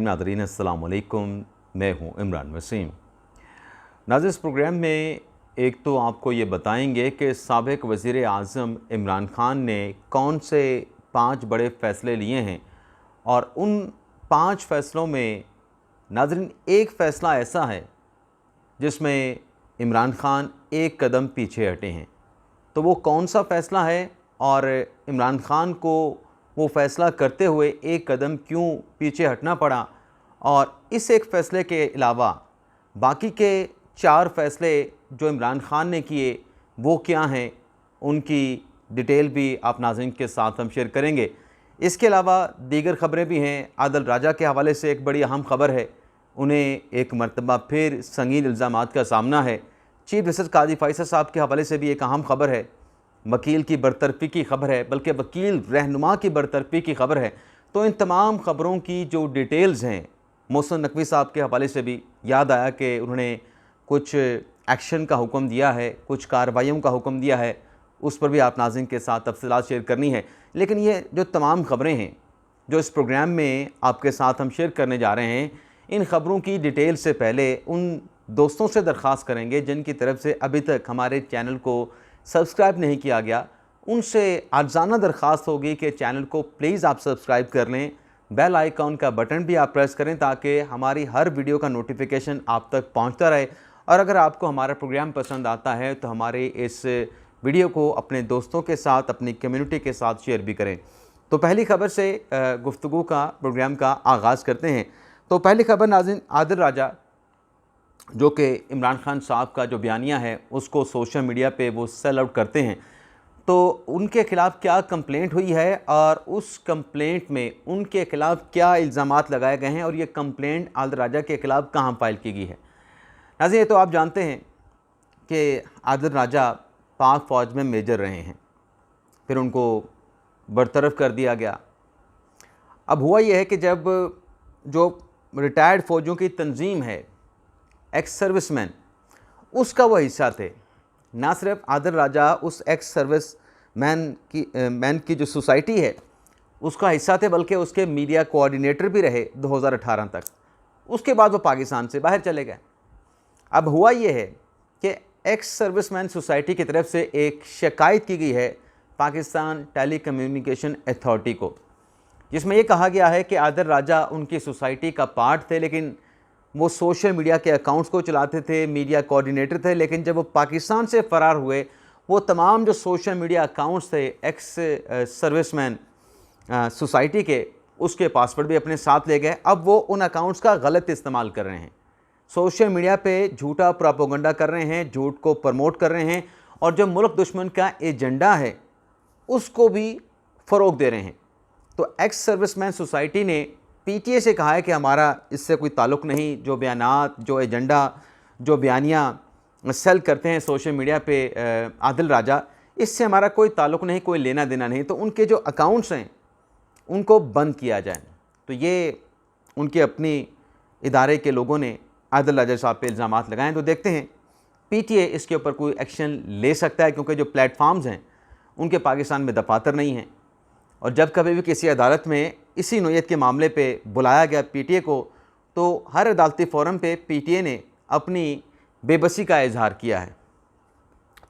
नाज़रीन अस्सलाम वालेकुम, मैं हूं इमरान वसीम। नाज़रीन, इस प्रोग्राम में एक तो आपको ये बताएंगे कि साबिक़ वज़ीर आज़म इमरान ख़ान ने कौन से 5 बड़े फ़ैसले लिए हैं और उन 5 फ़ैसलों में नाज़रीन एक फ़ैसला ऐसा है जिसमें इमरान ख़ान एक कदम पीछे हटे हैं। तो वो कौन सा फ़ैसला है और इमरान ख़ान को वो फ़ैसला करते हुए एक कदम क्यों पीछे हटना पड़ा, और इस एक फ़ैसले के अलावा बाकी के 4 फ़ैसले जो इमरान ख़ान ने किए वो क्या हैं, उनकी डिटेल भी आप नाज़रीन के साथ हम शेयर करेंगे। इसके अलावा दीगर ख़बरें भी हैं। आदिल राजा के हवाले से एक बड़ी अहम ख़बर है, उन्हें एक मरतबा फिर संगीन इल्ज़ामात का सामना है। चीफ जस्टिस काजी फ़ैसल साहब के हवाले से भी एक अहम ख़बर है, वकील की बरतरफ़ी की ख़बर है, बल्कि वकील रहनुमा की बरतरफ़ी की ख़बर है। तो इन तमाम ख़बरों की जो डिटेल्स हैं, मोहसिन नकवी साहब के हवाले से भी याद आया कि उन्होंने कुछ एक्शन का हुक्म दिया है, कुछ कार्रवाइयों का हुक्म दिया है, उस पर भी आप नाज़रीन के साथ तफ़सीलात शेयर करनी है। लेकिन ये जो तमाम ख़बरें हैं जो इस प्रोग्राम में आपके साथ हम शेयर करने जा रहे हैं, इन ख़बरों की डिटेल से पहले उन दोस्तों से दरख्वास्त करेंगे जिनकी तरफ से अभी तक हमारे चैनल को सब्सक्राइब नहीं किया गया, उनसे आर्ज़ाना दरख्वास्त होगी कि चैनल को प्लीज़ आप सब्सक्राइब कर लें, बेल आइकॉन का बटन भी आप प्रेस करें ताकि हमारी हर वीडियो का नोटिफिकेशन आप तक पहुंचता रहे। और अगर आपको हमारा प्रोग्राम पसंद आता है तो हमारे इस वीडियो को अपने दोस्तों के साथ, अपनी कम्युनिटी के साथ शेयर भी करें। तो पहली ख़बर से गुफ्तगू का प्रोग्राम का आगाज़ करते हैं। तो पहली ख़बर नाज़रीन, आदिल राजा जो कि इमरान ख़ान साहब का जो बयानिया है उसको सोशल मीडिया पे वो सेल आउट करते हैं, तो उनके ख़िलाफ़ क्या कंप्लेंट हुई है और उस कंप्लेंट में उनके ख़िलाफ़ क्या इल्ज़ामात लगाए गए हैं और ये कंप्लेंट आदिल राजा के ख़िलाफ़ कहाँ फ़ाइल की गई है। नाज़रीन, ये तो आप जानते हैं कि आदिल राजा पाक फ़ौज में मेजर रहे हैं, फिर उनको बरतरफ़ कर दिया गया। अब हुआ यह है कि जब जो रिटायर्ड फ़ौजियों की तंजीम है, एक्स सर्विसमैन, उसका वो हिस्सा थे। ना सिर्फ आदिल राजा उस एक्स सर्विस मैन की जो सोसाइटी है उसका हिस्सा थे, बल्कि उसके मीडिया कोऑर्डिनेटर भी रहे 2018 तक। उसके बाद वो पाकिस्तान से बाहर चले गए। अब हुआ ये है कि एक्स सर्विसमैन सोसाइटी की तरफ से एक शिकायत की गई है पाकिस्तान टेली कम्युनिकेशन अथॉरिटी को, जिसमें ये कहा गया है कि आदिल राजा उनकी सोसाइटी का पार्ट थे, लेकिन वो सोशल मीडिया के अकाउंट्स को चलाते थे, मीडिया कोऑर्डिनेटर थे। लेकिन जब वो पाकिस्तान से फ़रार हुए, वो तमाम जो सोशल मीडिया अकाउंट्स थे एक्स सर्विसमैन सोसाइटी के, उसके पासवर्ड भी अपने साथ ले गए। अब वो उन अकाउंट्स का गलत इस्तेमाल कर रहे हैं, सोशल मीडिया पे झूठा प्रोपेगेंडा कर रहे हैं, झूठ को प्रमोट कर रहे हैं, और जो मुल्क दुश्मन का एजेंडा है उसको भी फ़रोग दे रहे हैं। तो एक्स सर्विसमैन सोसाइटी ने पीटीए से कहा है कि हमारा इससे कोई ताल्लुक़ नहीं, जो बयानात, जो एजेंडा, जो बयानियाँ सेल करते हैं सोशल मीडिया पे आदिल राजा, इससे हमारा कोई ताल्लुक़ नहीं, कोई लेना देना नहीं। तो उनके जो अकाउंट्स हैं उनको बंद किया जाए। तो ये उनके अपनी इदारे के लोगों ने आदिल राजा साहब पे इल्ज़ामात लगाए। तो देखते हैं पीटीए इसके ऊपर कोई एक्शन ले सकता है, क्योंकि जो प्लेटफार्म्स हैं उनके पाकिस्तान में दफातर नहीं हैं। और जब कभी भी किसी अदालत में इसी नोयत के मामले पे बुलाया गया पीटीए को, तो हर अदालती फ़ोरम पे पीटीए ने अपनी बेबसी का इजहार किया है।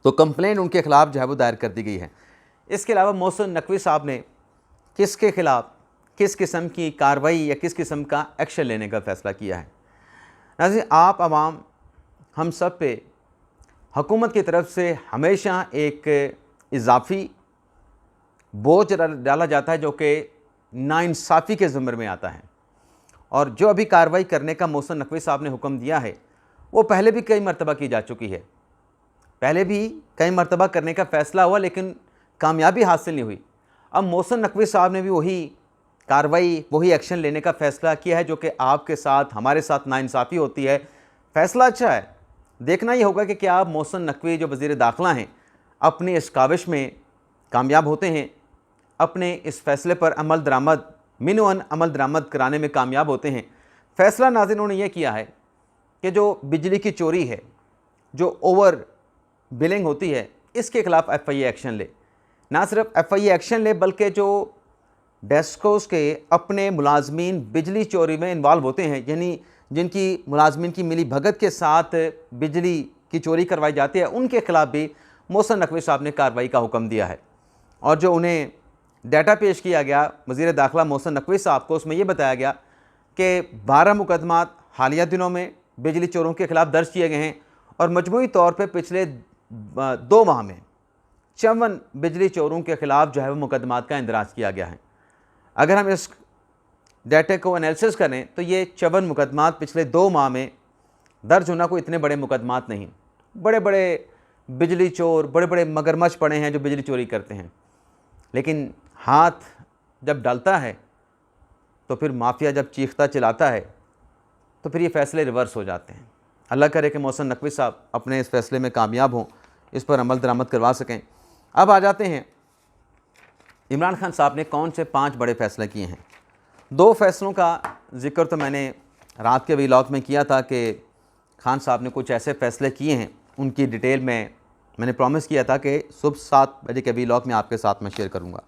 तो कंप्लेंट उनके ख़िलाफ़ जो है वो दायर कर दी गई है। इसके अलावा मोहसिन नकवी साहब ने किसके ख़िलाफ़ किस किस्म की कार्रवाई या किस किस्म का एक्शन लेने का फ़ैसला किया है। नाज़रीन, आप आवाम हम सब पे हुकूमत की तरफ से हमेशा एक इजाफ़ी बोझ डाला जाता है जो कि नाइंसाफ़ी के ज़िम्मे में आता है। और जो अभी कार्रवाई करने का मोहसिन नकवी साहब ने हुक्म दिया है वो पहले भी कई मरतबा की जा चुकी है, पहले भी कई मरतबा करने का फ़ैसला हुआ लेकिन कामयाबी हासिल नहीं हुई। अब मोहसिन नकवी साहब ने भी वही कार्रवाई, वही एक्शन लेने का फ़ैसला किया है जो कि आपके साथ, हमारे साथ नाइंसाफ़ी होती है। फ़ैसला अच्छा है, देखना ही होगा कि क्या मोहसिन नकवी जो वज़ीर दाखिला हैं अपनी इस काविश में कामयाब होते हैं, अपने इस फ़ैसले पर अमल दरामद मिनवन अमल दरामद कराने में कामयाब होते हैं। फ़ैसला नाज़रीन उन्होंने यह किया है कि जो बिजली की चोरी है, जो ओवर बिलिंग होती है, इसके ख़िलाफ़ एफआईए एक्शन ले। ना सिर्फ एफआईए एक्शन ले बल्कि जो डेस्कोस के अपने मुलाजमीन बिजली चोरी में इन्वॉल्व होते हैं, यानी जिनकी मुलाजमीन की मिली भगत के साथ बिजली की चोरी करवाई जाती है, उनके खिलाफ भी मोहसिन नकवी साहब ने कार्रवाई का हुक्म दिया है। और जो उन्हें डाटा पेश किया गया वज़ीर दाखिला मोहसिन नकवी साहब को, उसमें यह बताया गया कि 12 मुकदमात हालिया दिनों में बिजली चोरों के खिलाफ दर्ज किए गए हैं और मजमूई तौर पर पिछले 2 माह में 54 बिजली चोरों के खिलाफ जो है वो मुकदमात का इंदराज किया गया है। अगर हम इस डाटे को एनालिसिस करें तो ये 54 मुकदमात पिछले 2 माह में दर्ज होना कोई इतने बड़े मुकदमात नहीं। बड़े बड़े बिजली चोर, बड़े बड़े मगरमच्छ पड़े हैं जो बिजली चोरी करते हैं, लेकिन हाथ जब डलता है तो फिर माफिया जब चीखता चिल्लाता है तो फिर ये फ़ैसले रिवर्स हो जाते हैं। अल्लाह करे कि मोहसिन नकवी साहब अपने इस फ़ैसले में कामयाब हों, इस पर अमल दरामद करवा सकें। अब आ जाते हैं इमरान खान साहब ने कौन से 5 बड़े फ़ैसले किए हैं। 2 फ़ैसलों का जिक्र तो मैंने रात के व्लॉग में किया था कि खान साहब ने कुछ ऐसे फ़ैसले किए हैं, उनकी डिटेल में मैंने प्रॉमिस किया था कि सुबह 7 बजे के व्लॉग में आपके साथ मैं शेयर करूँगा।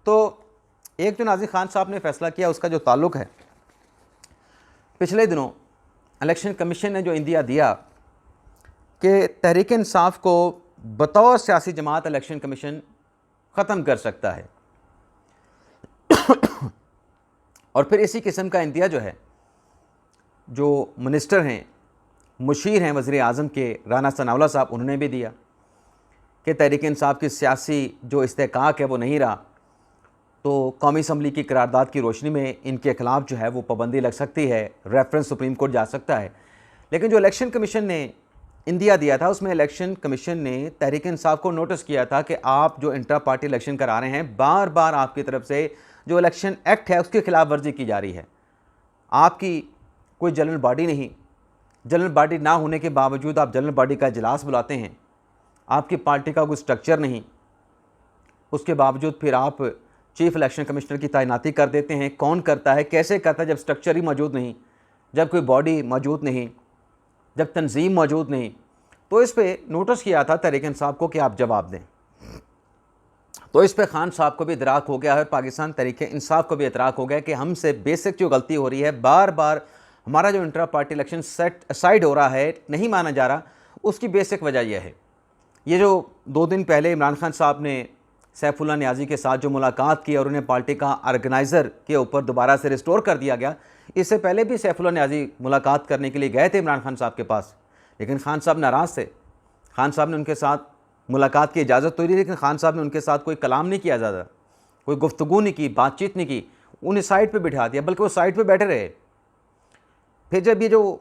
तो एक जो नाज़िर खान साहब ने फ़ैसला किया उसका जो ताल्लुक़ है, पिछले दिनों इलेक्शन कमीशन ने जो इंदिया दिया कि तहरीक इंसाफ को बतौर सियासी जमात इलेक्शन कमीशन ख़त्म कर सकता है। और फिर इसी किस्म का इंदिया जो है, जो मिनिस्टर हैं, मुशीर हैं वज़ीर आज़म के राना सनाउल्लाह साहब, उन्होंने भी दिया कि तहरीक इंसाफ की सियासी जो इस्तेहकाक है वो नहीं रहा, तो कौमी असम्बली की करारदाद की रोशनी में इनके ख़िलाफ़ जो है वो पाबंदी लग सकती है, रेफरेंस सुप्रीम कोर्ट जा सकता है। लेकिन जो इलेक्शन कमीशन ने इंदिया दिया था उसमें इलेक्शन कमीशन ने तहरीक इंसाफ को नोटिस किया था कि आप जो इंट्रा पार्टी इलेक्शन करा रहे हैं, बार बार आपकी तरफ से जो इलेक्शन एक्ट है उसकी खिलाफ वर्जी की जा रही है। आपकी कोई जनरल बॉडी नहीं, जनरल बॉडी ना होने के बावजूद आप जनरल बॉडी का इजलास बुलाते हैं, आपकी पार्टी का कोई स्ट्रक्चर नहीं, उसके बावजूद फिर आप चीफ इलेक्शन कमिश्नर की तैनाती कर देते हैं। कौन करता है, कैसे करता है, जब स्ट्रक्चर ही मौजूद नहीं, जब कोई बॉडी मौजूद नहीं, जब तंजीम मौजूद नहीं। तो इस पे नोटिस किया था तहरीक इंसाफ को कि आप जवाब दें। तो इस पे खान साहब को भी इदराक हो गया है, पाकिस्तान तहरीक इंसाफ को भी इदराक हो गया कि हमसे बेसिक जो गलती हो रही है, बार बार हमारा जो intra party election set aside हो रहा है, नहीं माना जा रहा, उसकी बेसिक वजह यह है। ये जो 2 दिन पहले इमरान खान साहब ने सैफुल्लाह नियाज़ी के साथ जो मुलाकात की और उन्हें पार्टी का ऑर्गेनाइज़र के ऊपर दोबारा से रिस्टोर कर दिया गया, इससे पहले भी सैफुल्लाह नियाज़ी मुलाकात करने के लिए गए थे इमरान खान साहब के पास, लेकिन खान साहब नाराज़ थे। खान साहब ने उनके साथ मुलाकात की इजाज़त तो दी, लेकिन खान साहब ने उनके साथ कोई कलाम नहीं किया, ज़्यादा कोई गुफ्तगू नहीं की, बातचीत नहीं की, उन्हें साइड पर बिठा दिया, बल्कि वो साइड पर बैठे रहे। फिर जब ये जो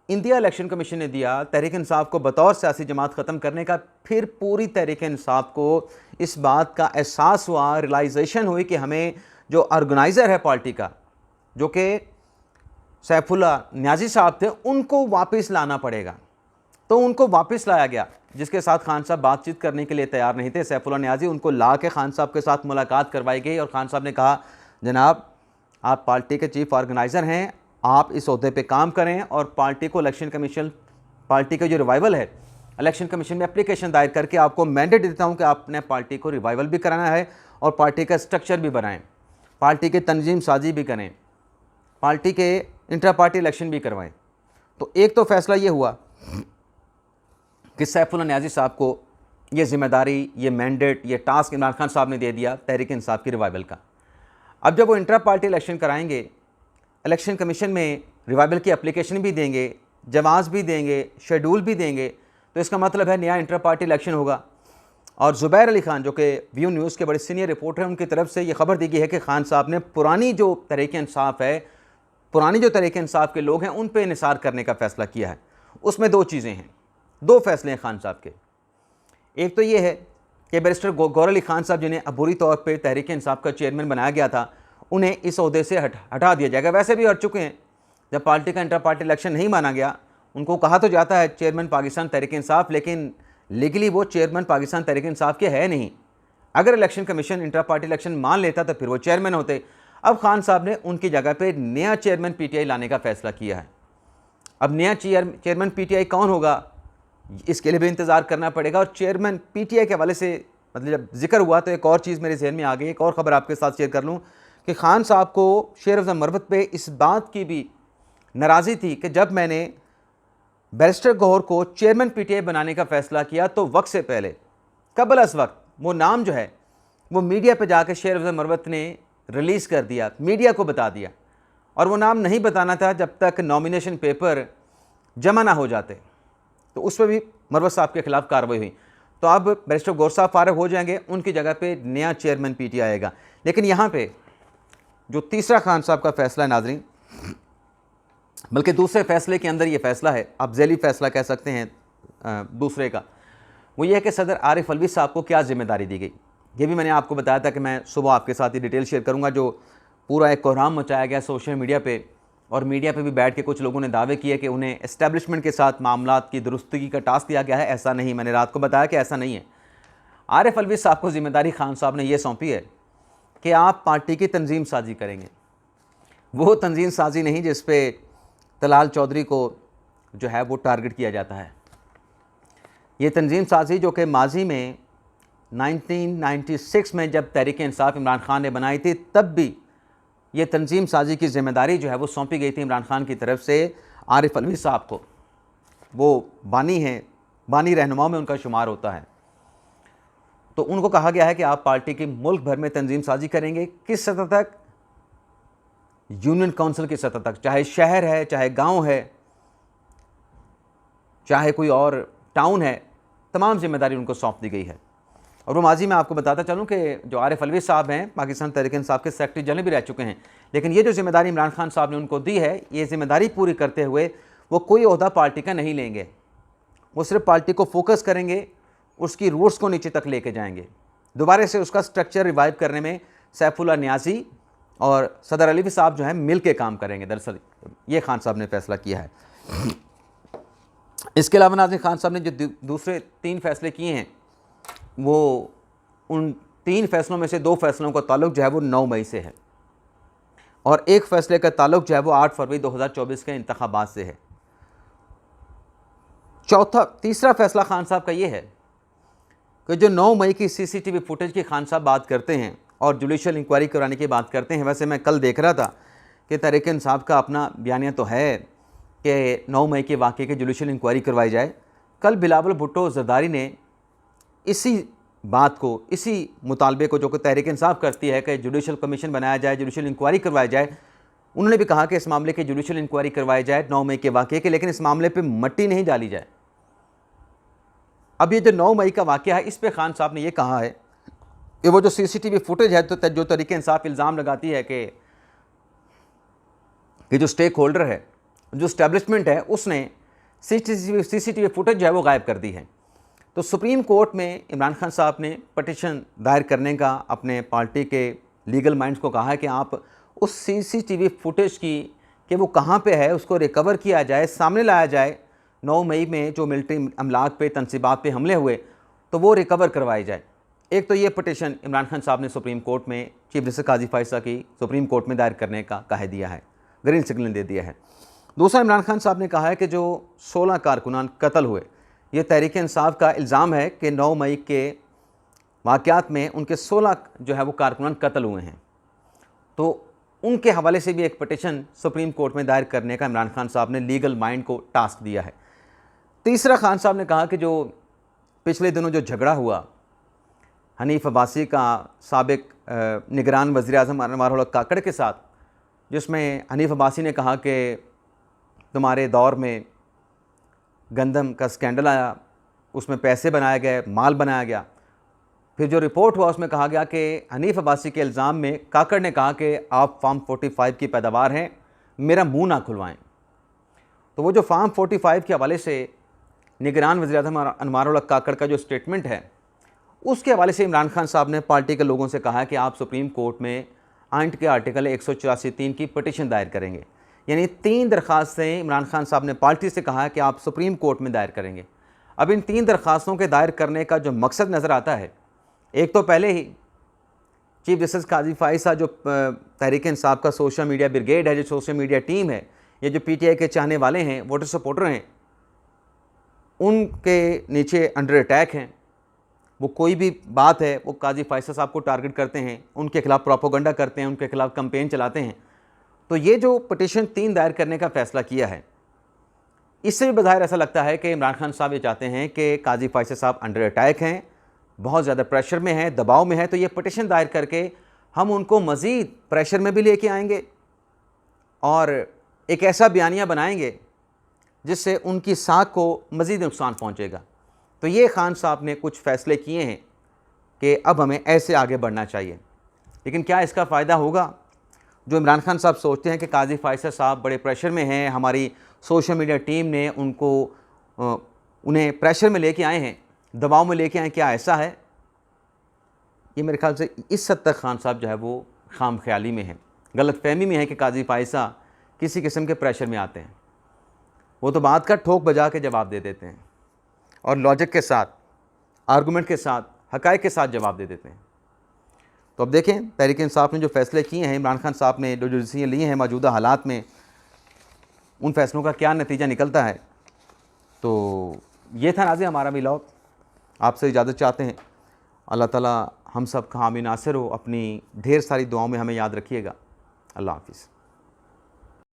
इंडिया इलेक्शन कमीशन ने दिया तहरीक इंसाफ को बतौर सियासी जमात ख़त्म करने का, फिर पूरी तहरीक इंसाफ को इस बात का एहसास हुआ, रियलाइजेशन हुई कि हमें जो ऑर्गेनाइज़र है पार्टी का, जो कि सैफुल्लाह नियाज़ी साहब थे, उनको वापस लाना पड़ेगा। तो उनको वापस लाया गया, जिसके साथ खान साहब बातचीत करने के लिए तैयार नहीं थे। सैफुल्लाह नियाज़ी, उनको ला के खान साहब के साथ मुलाकात करवाई गई और खान साहब ने कहा, जनाब आप पार्टी के चीफ ऑर्गेनाइज़र हैं, आप इस ओहदे पे काम करें और पार्टी को इलेक्शन कमीशन, पार्टी का जो रिवाइवल है, इलेक्शन कमीशन में एप्लीकेशन दायर करके आपको मैंडेट देता हूं कि आपने पार्टी को रिवाइवल भी कराना है और पार्टी का स्ट्रक्चर भी बनाएं, पार्टी के तंजीम साजी भी करें, पार्टी के इंट्रा पार्टी इलेक्शन भी करवाएं। तो एक तो फैसला ये हुआ कि सैफुल्लाह नियाज़ी साहब को ये जिम्मेदारी, ये मैंडेट, ये टास्क इमरान खान साहब ने दे दिया तहरीक इंसाफ की रिवाइवल का। अब जब वो इंट्रा पार्टी इलेक्शन कराएंगे, इलेक्शन कमीशन में रिवाइवल की एप्लीकेशन भी देंगे, जवाब भी देंगे, शेड्यूल भी देंगे, तो इसका मतलब है नया इंटर पार्टी इलेक्शन होगा। और ज़ुबैर अली खान जो कि व्यू न्यूज़ के बड़े सीनियर रिपोर्टर हैं, उनकी तरफ से ये खबर दी गई है कि खान साहब ने पुरानी जो तहरीक इंसाफ है, पुरानी जो तहरीक इंसाफ के लोग हैं, उन पर निसार करने का फ़ैसला किया है। उसमें 2 चीज़ें हैं, 2 फैसले हैं खान साहब के। एक तो ये है कि बैरिस्टर गौहर अली खान साहब, जिन्हें अबूरी तौर पर तहरीक इंसाफ का चेयरमैन बनाया गया था, उन्हें इस ओहदे से हटा दिया जाएगा। वैसे भी हट चुके हैं, जब पार्टी का इंटर पार्टी इलेक्शन नहीं माना गया, उनको कहा तो जाता है चेयरमैन पाकिस्तान तहरीक इंसाफ, लेकिन लीगली वो चेयरमैन पाकिस्तान तहरीक इंसाफ के है नहीं। अगर election commission inter party election मान लेता तो फिर वो चेयरमैन होते। अब खान साहब ने उनकी जगह पे नया चेयरमैन पीटीआई लाने का फैसला किया है। अब नया चेयरमैन पीटीआई कौन होगा, इसके लिए भी इंतज़ार करना पड़ेगा। और चेयरमैन पीटीआई के हवाले से मतलब जब जिक्र हुआ तो एक और चीज़ मेरे जहन में आ गई, एक और ख़बर आपके साथ शेयर कर लूँ कि खान साहब को शेर अफजल मरवत पे इस बात की भी नाराज़ी थी कि जब मैंने बैरिस्टर गौहर को चेयरमैन पीटीआई बनाने का फ़ैसला किया तो वक्त से पहले, कबल अस वक्त, वो नाम जो है वो मीडिया पे जाकर शेर अफजल मरवत ने रिलीज़ कर दिया, मीडिया को बता दिया, और वो नाम नहीं बताना था जब तक नॉमिनेशन पेपर जमा ना हो जाते। तो उस पर भी मरवत साहब के खिलाफ कार्रवाई हुई। तो अब बैरिस्टर गौहर साहब फारग हो जाएंगे, उनकी जगह पे नया चेयरमैन पीटीआई आएगा। लेकिन यहाँ पे जो तीसरा खान साहब का फैसला है नाज़रीन, बल्कि दूसरे फैसले के अंदर ये फैसला है, आप झैली फैसला कह सकते हैं दूसरे का, वो ये है कि सदर आरिफ अलवी साहब को क्या जिम्मेदारी दी गई। ये भी मैंने आपको बताया था कि मैं सुबह आपके साथ ही डिटेल शेयर करूँगा। जो पूरा एक कोहराम मचाया गया सोशल मीडिया पे, और मीडिया पे भी बैठ के कुछ लोगों ने दावे किए कि उन्हें एस्टेब्लिशमेंट के साथ मामलात की दुरुस्तगी का टास्क दिया गया है। ऐसा नहीं, मैंने रात को बताया कि ऐसा नहीं है। आरिफ अलवी साहब को जिम्मेदारी खान साहब ने यह सौंपी है कि आप पार्टी की तंजीम साजी करेंगे। वो तंजीम साजी नहीं जिस पे तलाल चौधरी को जो है वो टारगेट किया जाता है। ये तंजीम साजी जो कि माजी में 1996 में जब तहरीक इंसाफ इमरान खान ने बनाई थी, तब भी ये तंजीम साजी की ज़िम्मेदारी जो है वो सौंपी गई थी इमरान खान की तरफ से आरिफ अलवी साहब को। वो बानी हैं, बानी रहनुमाओं में उनका शुमार होता है। तो उनको कहा गया है कि आप पार्टी की मुल्क भर में तंजीम साजी करेंगे। किस सतह तक? यूनियन काउंसिल की सतह तक, चाहे शहर है, चाहे गांव है, चाहे कोई और टाउन है, तमाम जिम्मेदारी उनको सौंप दी गई है। और वो माजी में आपको बताता चलूँ कि जो आरिफ अलवी साहब हैं पाकिस्तान तहरीक इंसाफ के सेक्रेटरी जनरल भी रह चुके हैं, लेकिन ये जो जिम्मेदारी इमरान खान साहब ने उनको दी है, ये जिम्मेदारी पूरी करते हुए वो कोई ओहदा पार्टी का नहीं लेंगे। वो सिर्फ पार्टी को फोकस करेंगे, उसकी रूट्स को नीचे तक लेके जाएंगे। दोबारा से उसका स्ट्रक्चर रिवाइव करने में सैफुल्लाह न्याजी और सदर अलवी साहब जो हैं मिल के काम करेंगे। दरअसल ये खान साहब ने फैसला किया है। इसके अलावा नाज़रीन, खान साहब ने जो दूसरे 3 फैसले किए हैं, वो उन 3 फैसलों में से 2 फैसलों का ताल्लुक जो है वो 9 मई से है, और एक फैसले का ताल्लुक जो है वो 8 फरवरी 2024 के इंतखाबात से है। तीसरा फैसला खान साहब का ये है कि जो 9 मई की सीसीटीवी फुटेज की खान साहब बात करते हैं और जुडिशल इंक्वायरी कराने की बात करते हैं। वैसे मैं कल देख रहा था कि तहरीक इंसाफ का अपना बयानिया तो है कि 9 मई के वाक़े की जुडिशल इंक्वायरी करवाई जाए। कल बिलावल भुट्टो जरदारी ने इसी बात को, इसी मुतालबे को जो कि तहरीक इंसाफ करती है कि जुडिशल कमीशन बनाया जाए, जुडिशल इंक्वायरी करवाई जाए, उन्होंने भी कहा कि इस मामले की जुडिशल इंक्वायरी करवाई जाए 9 मई के वाक़े के, लेकिन इस मामले पे मट्टी नहीं डाली जाए। अब ये जो 9 मई का वाक़या है, इस पे खान साहब ने ये कहा है कि वो जो सीसीटीवी फुटेज है, तो जो तहरीक इंसाफ इल्ज़ाम लगाती है कि जो स्टेक होल्डर है, जो इस्टेब्लिशमेंट है, उसने सीसीटीवी फुटेज जो है वो गायब कर दी है। तो सुप्रीम कोर्ट में इमरान खान साहब ने पटिशन दायर करने का अपने पार्टी के लीगल माइंड्स को कहा है कि आप उस सीसीटीवी फुटेज की कि वो कहाँ पे है उसको रिकवर किया जाए, सामने लाया जाए। 9 मई में जो मिलिट्री अमलाक पे, तनसीबात पे हमले हुए, तो वो रिकवर करवाई जाए। एक तो ये पटिशन इमरान खान साहब ने सुप्रीम कोर्ट में चीफ जस्टिस काजी फायसा की सुप्रीम कोर्ट में दायर करने का कह दिया है, ग्रीन सिग्नल दे दिया है। दूसरा, इमरान खान साहब ने कहा है कि जो 16 कारकुनान कत्ल हुए, ये तहरीक इंसाफ का इल्ज़ाम है कि 9 मई के वाक़यात में उनके 16 जो है वो कारकुनान कत्ल हुए हैं। तो उनके हवाले से भी एक पटिशन सुप्रीम कोर्ट में दायर करने का इमरान खान साहब ने लीगल माइंड को टास्क दिया है। तीसरा, खान साहब ने कहा कि जो पिछले दिनों जो झगड़ा हुआ हनीफ अब्बासी का साबिक निगरान वज़ीर-ए-आज़म अनवारुल हक काकड़ के साथ, जिसमें हनीफ अब्बासी ने कहा कि तुम्हारे दौर में गंदम का स्कैंडल आया, उसमें पैसे बनाए गए, माल बनाया गया। फिर जो रिपोर्ट हुआ उसमें कहा गया कि हनीफ अब्बासी के इल्ज़ाम में काकड़ ने कहा कि आप फार्म 45 की पैदावार हैं, मेरा मुंह ना खुलवाएं। तो वो जो फार्म 45 के हवाले से निगरान वज़ीर-ए-आज़म अनवारुल हक काकड़ का जो स्टेटमेंट है, उसके हवाले से इमरान खान साहब ने पार्टी के लोगों से कहा कि आप सुप्रीम कोर्ट में आइंट के आर्टिकल 184(3) की पटिशन दायर करेंगे। यानी 3 दरख्वास्तें इमरान खान साहब ने पार्टी से कहा है कि आप सुप्रीम कोर्ट में दायर करेंगे। अब इन 3 दरख्वास्तों के दायर करने का जो मकसद नज़र आता है, एक तो पहले ही चीफ जस्टिस काजी फायसा जो तहरीक इंसाफ का सोशल मीडिया ब्रिगेड है, जो सोशल मीडिया टीम है, ये जो पीटीआई के चाहने वाले हैं, वोटर सपोर्टर हैं, उनके नीचे अंडर अटैक हैं। वो कोई भी बात है वो काजी फैसल साहब को टारगेट करते हैं, उनके खिलाफ प्रोपोगंडा करते हैं, उनके खिलाफ कैंपेन चलाते हैं। तो ये जो पिटीशन 3 दायर करने का फ़ैसला किया है, इससे भी बज़ाहिर ऐसा लगता है कि इमरान खान साहब ये चाहते हैं कि काजी फैसल साहब अंडर अटैक हैं, बहुत ज़्यादा प्रेशर में हैं, दबाव में हैं, तो ये पिटीशन दायर करके हम उनको मज़ीद प्रेशर में भी लेके आएंगे और एक ऐसा बयानिया बनाएंगे जिससे उनकी साख को मज़ीद नुकसान पहुँचेगा। तो ये खान साहब ने कुछ फ़ैसले किए हैं कि अब हमें ऐसे आगे बढ़ना चाहिए। लेकिन क्या इसका फ़ायदा होगा? जो इमरान खान साहब सोचते हैं कि काजी फैसल साहब बड़े प्रेशर में हैं, हमारी सोशल मीडिया टीम ने उन्हें प्रेशर में लेके आए हैं, दबाव में लेके आए, क्या ऐसा है? ये मेरे ख्याल से इस हद तक खान साहब जो है वो खाम ख्याली में हैं, गलतफहमी में है कि काजी फैसल किसी किस्म के प्रेशर में आते हैं। वो तो बात का ठोक बजा के जवाब दे देते हैं और लॉजिक के साथ, आर्गूमेंट के साथ, हक़ाइक़ के साथ जवाब दे देते हैं। तो अब देखें तहरीक इंसाफ ने जो फ़ैसले किए हैं, इमरान खान साहब ने जो डिसीजन लिए हैं मौजूदा हालात में, उन फ़ैसलों का क्या नतीजा निकलता है। तो ये था नाज़रीन हमारा व्लॉग। आपसे इजाज़त चाहते हैं। अल्लाह ताला हम सब का हामी नासिर हो। अपनी ढेर सारी दुआओं में हमें याद रखिएगा। अल्लाह हाफ़िज़।